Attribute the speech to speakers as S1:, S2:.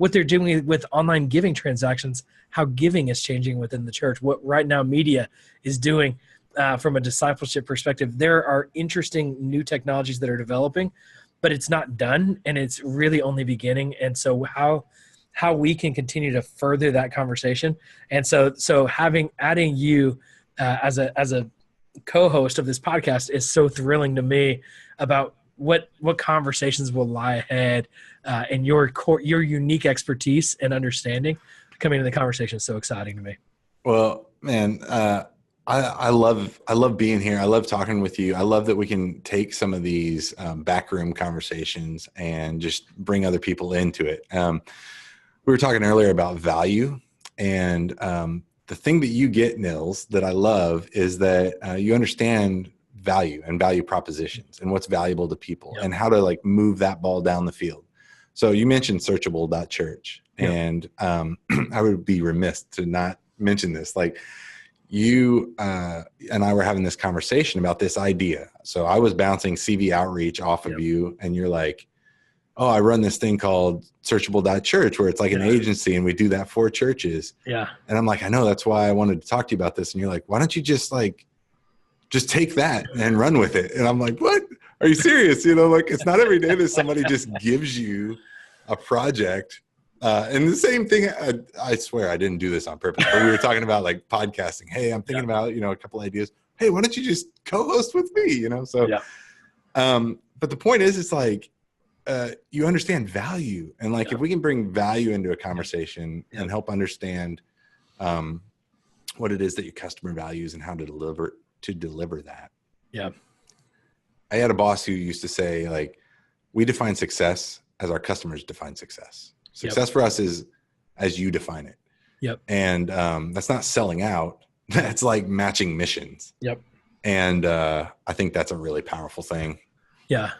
S1: what they're doing with online giving transactions, how giving is changing within the church, what right now media is doing from a discipleship perspective. There are interesting new technologies that are developing, but it's not done, and it's really only beginning. And so how we can continue to further that conversation. And so adding you as a co-host of this podcast is so thrilling to me about what conversations will lie ahead, and your unique expertise and understanding coming into the conversation is so exciting to me.
S2: Well, man, I love being here. I love talking with you. I love that we can take some of these backroom conversations and just bring other people into it. We were talking earlier about value, and the thing that you get, Nils, that I love is that you understand value and value propositions and what's valuable to people, and how to like move that ball down the field. So you mentioned searchable.church, and I would be remiss to not mention this. Like, you and I were having this conversation about this idea. So I was bouncing CV outreach off of you, and you're like, oh, I run this thing called searchable.church where it's like an agency, and we do that for churches.
S1: Yeah.
S2: And I'm like, I know, that's why I wanted to talk to you about this. And you're like, why don't you just take that and run with it? And I'm like, what? Are you serious? Like, it's not every day that somebody just gives you a project. And the same thing, I swear I didn't do this on purpose, but we were talking about like podcasting. Hey, I'm thinking about, a couple ideas. Hey, why don't you just co-host with me? But the point is, it's like, you understand value, and like, if we can bring value into a conversation and help understand what it is that your customer values and how to deliver that.
S1: Yeah.
S2: I had a boss who used to say, like, we define success as our customers define success. Success for us is as you define it.
S1: Yep.
S2: And that's not selling out. That's like matching missions.
S1: Yep.
S2: And I think that's a really powerful thing.
S1: Yeah.